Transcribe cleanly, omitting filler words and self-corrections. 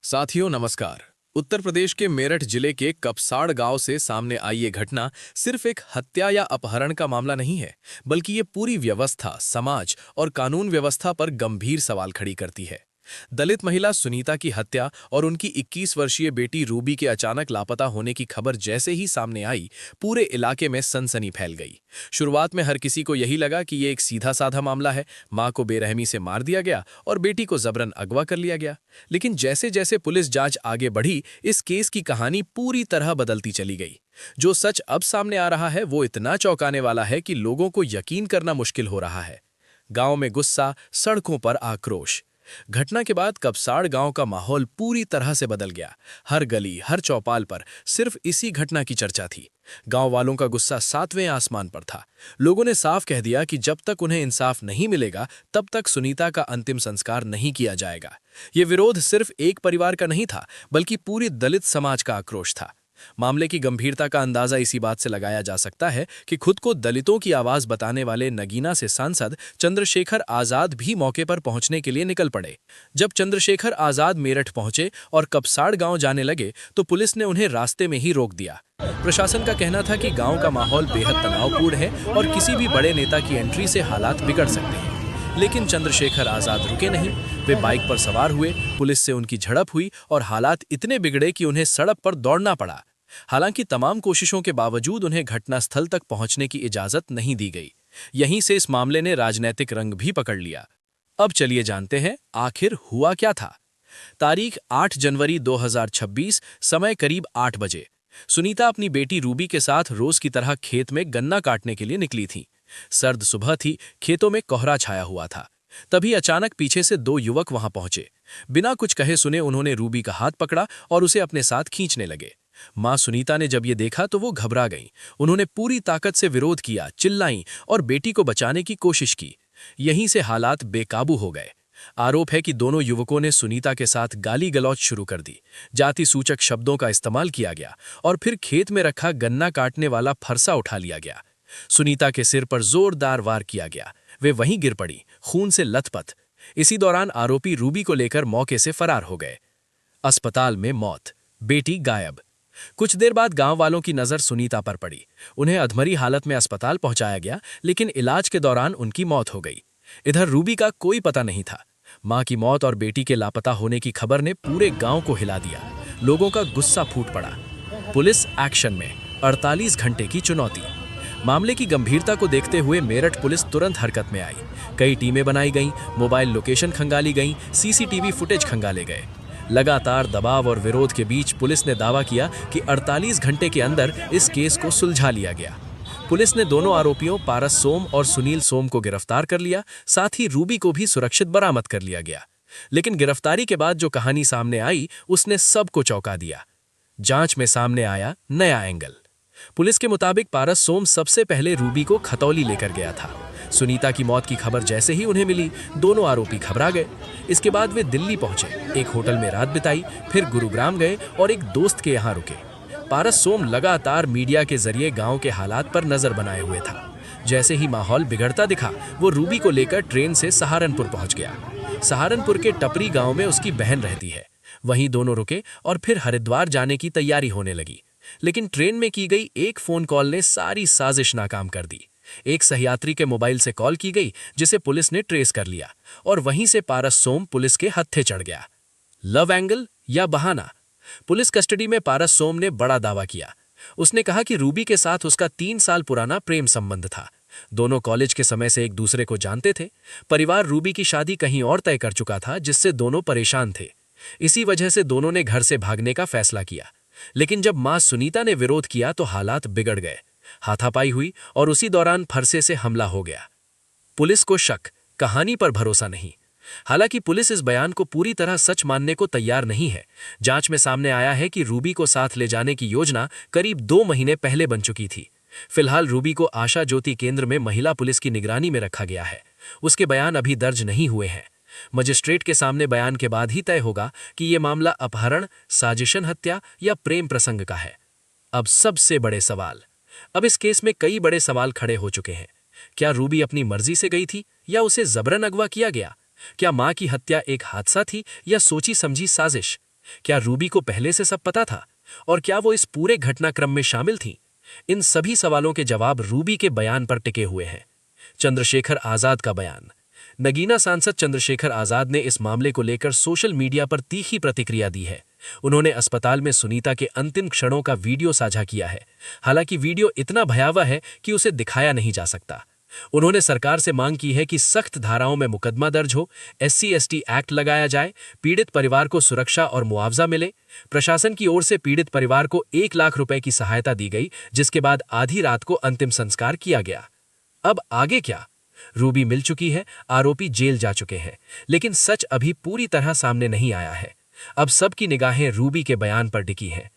साथियों नमस्कार। उत्तर प्रदेश के मेरठ जिले के कपसाड़ गांव से सामने आई ये घटना सिर्फ एक हत्या या अपहरण का मामला नहीं है, बल्कि ये पूरी व्यवस्था, समाज और कानून व्यवस्था पर गंभीर सवाल खड़ी करती है। दलित महिला सुनीता की हत्या और उनकी 21 वर्षीय बेटी रूबी के अचानक लापता होने की खबर जैसे ही सामने आई, पूरे इलाके में सनसनी फैल गई। शुरुआत में हर किसी को यही लगा कि ये एक सीधा साधा मामला है, मां को बेरहमी से मार दिया गया और बेटी को जबरन अगवा कर लिया गया। लेकिन जैसे जैसे पुलिस जांच आगे बढ़ी, इस केस की कहानी पूरी तरह बदलती चली गई। जो सच अब सामने आ रहा है वो इतना चौंकाने वाला है कि लोगों को यकीन करना मुश्किल हो रहा है। गांव में गुस्सा, सड़कों पर आक्रोश। घटना के बाद कपसाड़ गांव का माहौल पूरी तरह से बदल गया। हर गली, हर चौपाल पर सिर्फ इसी घटना की चर्चा थी। गांव वालों का गुस्सा 7वें आसमान पर था। लोगों ने साफ कह दिया कि जब तक उन्हें इंसाफ नहीं मिलेगा, तब तक सुनीता का अंतिम संस्कार नहीं किया जाएगा। ये विरोध सिर्फ एक परिवार का नहीं था, बल्कि पूरी दलित समाज का आक्रोश था। मामले की गंभीरता का अंदाजा इसी बात से लगाया जा सकता है कि खुद को दलितों की आवाज बताने वाले नगीना से सांसद चंद्रशेखर आजाद भी मौके पर पहुंचने के लिए निकल पड़े। जब चंद्रशेखर आजाद मेरठ पहुंचे और कपसाड़ गांव जाने लगे, तो पुलिस ने उन्हें रास्ते में ही रोक दिया। प्रशासन का कहना था कि गांव का माहौल बेहद तनावपूर्ण है और किसी भी बड़े नेता की एंट्री से हालात बिगड़ सकते हैं। लेकिन चंद्रशेखर आजाद रुके नहीं। वे बाइक पर सवार हुए, पुलिस से उनकी झड़प हुई और हालात इतने बिगड़े कि उन्हें सड़क पर दौड़ना पड़ा। हालांकि तमाम कोशिशों के बावजूद उन्हें घटनास्थल तक पहुंचने की इजाजत नहीं दी गई। यहीं से इस मामले ने राजनीतिक रंग भी पकड़ लिया। अब चलिए जानते हैं आखिर हुआ क्या था। तारीख 8 जनवरी 2026, समय करीब 8 बजे। सुनीता अपनी बेटी रूबी के साथ रोज की तरह खेत में गन्ना काटने के लिए निकली थी। सर्द सुबह थी, खेतों में कोहरा छाया हुआ था। तभी अचानक पीछे से 2 युवक वहां पहुंचे। बिना कुछ कहे सुने उन्होंने रूबी का हाथ पकड़ा और उसे अपने साथ खींचने लगे। मां सुनीता ने जब ये देखा तो वो घबरा गईं। उन्होंने पूरी ताकत से विरोध किया, चिल्लाईं और बेटी को बचाने की कोशिश की। यहीं से हालात बेकाबू हो गए। आरोप है कि दोनों युवकों ने सुनीता के साथ गाली गलौज शुरू कर दी। जाति सूचक शब्दों का इस्तेमाल किया गया और फिर खेत में रखा गन्ना काटने वाला फरसा उठा लिया गया। सुनीता के सिर पर जोरदार वार किया गया। वे वहीं गिर पड़ी, खून से लथपथ। इसी दौरान आरोपी रूबी को लेकर मौके से फरार हो गए। अस्पताल में मौत, बेटी गायब। कुछ देर बाद गांव वालों की नजर सुनीता पर पड़ी। उन्हें अधमरी हालत में अस्पताल पहुंचाया गया, लेकिन इलाज के दौरान उनकी मौत हो गई। इधर रूबी का कोई पता नहीं था। मां की मौत और बेटी के लापता होने की खबर ने पूरे गांव को हिला दिया। लोगों का गुस्सा फूट पड़ा। पुलिस एक्शन में, 48 घंटे की चुनौती। मामले की गंभीरता को देखते हुए मेरठ पुलिस तुरंत हरकत में आई। कई टीमें बनाई गईं, मोबाइल लोकेशन खंगाली गईं, सीसीटीवी फुटेज खंगाले गए। लगातार दबाव और विरोध के बीच पुलिस ने दावा किया कि 48 घंटे के अंदर इस केस को सुलझा लिया गया। पुलिस ने दोनों आरोपियों पारस सोम और सुनील सोम को गिरफ्तार कर लिया। साथ ही रूबी को भी सुरक्षित बरामद कर लिया गया। लेकिन गिरफ्तारी के बाद जो कहानी सामने आई, उसने सबको चौंका दिया। जांच में सामने आया नया एंगल। पुलिस के मुताबिक पारस सोम सबसे पहले रूबी को खतौली लेकर गया था। सुनीता की मौत की खबर जैसे ही उन्हें मिली, दोनों आरोपी घबरा गए। इसके बाद वे दिल्ली पहुंचे, एक होटल में रात बिताई, फिर गुरुग्राम गए और एक दोस्त के यहाँ रुके। पारस सोम लगातार मीडिया के जरिए गांव के हालात पर नजर बनाए हुए था। जैसे ही माहौल बिगड़ता दिखा, वो रूबी को लेकर ट्रेन से सहारनपुर पहुंच गया। सहारनपुर के टपरी गांव में उसकी बहन रहती है। वहीं दोनों रुके और फिर हरिद्वार जाने की तैयारी होने लगी। लेकिन ट्रेन में की गई एक फोन कॉल ने सारी साजिश नाकाम कर दी। एक सहयात्री के मोबाइल से कॉल की गई, जिसे पुलिस ने ट्रेस कर लिया और वहीं से पारस सोम पुलिस के हत्थे चढ़ गया। लव एंगल या बहाना? पुलिस कस्टडी में पारस सोम ने बड़ा दावा किया। उसने कहा कि रूबी के साथ उसका 3 साल पुराना प्रेम संबंध था। दोनों कॉलेज के समय से एक दूसरे को जानते थे। परिवार रूबी की शादी कहीं और तय कर चुका था, जिससे दोनों परेशान थे। इसी वजह से दोनों ने घर से भागने का फैसला किया। लेकिन जब मां सुनीता ने विरोध किया तो हालात बिगड़ गए। हाथापाई हुई और उसी दौरान फरसे से हमला हो गया। पुलिस को शक, कहानी पर भरोसा नहीं। हालांकि पुलिस इस बयान को पूरी तरह सच मानने को तैयार नहीं है। जांच में सामने आया है कि रूबी को साथ ले जाने की योजना करीब 2 महीने पहले बन चुकी थी। फिलहाल रूबी को आशा ज्योति केंद्र में महिला पुलिस की निगरानी में रखा गया है। उसके बयान अभी दर्ज नहीं हुए हैं। मजिस्ट्रेट के सामने बयान के बाद ही तय होगा कि यह मामला अपहरण, साजिशन हत्या या प्रेम प्रसंग का है। अब सबसे बड़े सवाल। अब इस केस में कई बड़े सवाल खड़े हो चुके हैं। क्या रूबी अपनी मर्जी से गई थी या उसे जबरन अगवा किया गया? क्या मां की हत्या एक हादसा थी या सोची समझी साजिश? क्या रूबी को पहले से सब पता था? और क्या वो इस पूरे घटनाक्रम में शामिल थी? इन सभी सवालों के जवाब रूबी के बयान पर टिके हुए हैं। चंद्रशेखर आजाद का बयान। नगीना सांसद चंद्रशेखर आजाद ने इस मामले को लेकर सोशल मीडिया पर तीखी प्रतिक्रिया दी है। उन्होंने अस्पताल में सुनीता के अंतिम क्षणों का वीडियो साझा किया है। हालांकि वीडियो इतना भयावह है कि उसे दिखाया नहीं जा सकता। उन्होंने सरकार से मांग की है कि सख्त धाराओं में मुकदमा दर्ज हो, SC/ST एक्ट लगाया जाए, पीड़ित परिवार को सुरक्षा और मुआवजा मिले। प्रशासन की ओर से पीड़ित परिवार को 1 लाख रुपए की सहायता दी गई, जिसके बाद आधी रात को अंतिम संस्कार किया गया। अब आगे क्या? रूबी मिल चुकी है, आरोपी जेल जा चुके हैं, लेकिन सच अभी पूरी तरह सामने नहीं आया है। अब सबकी निगाहें रूबी के बयान पर टिकी हैं।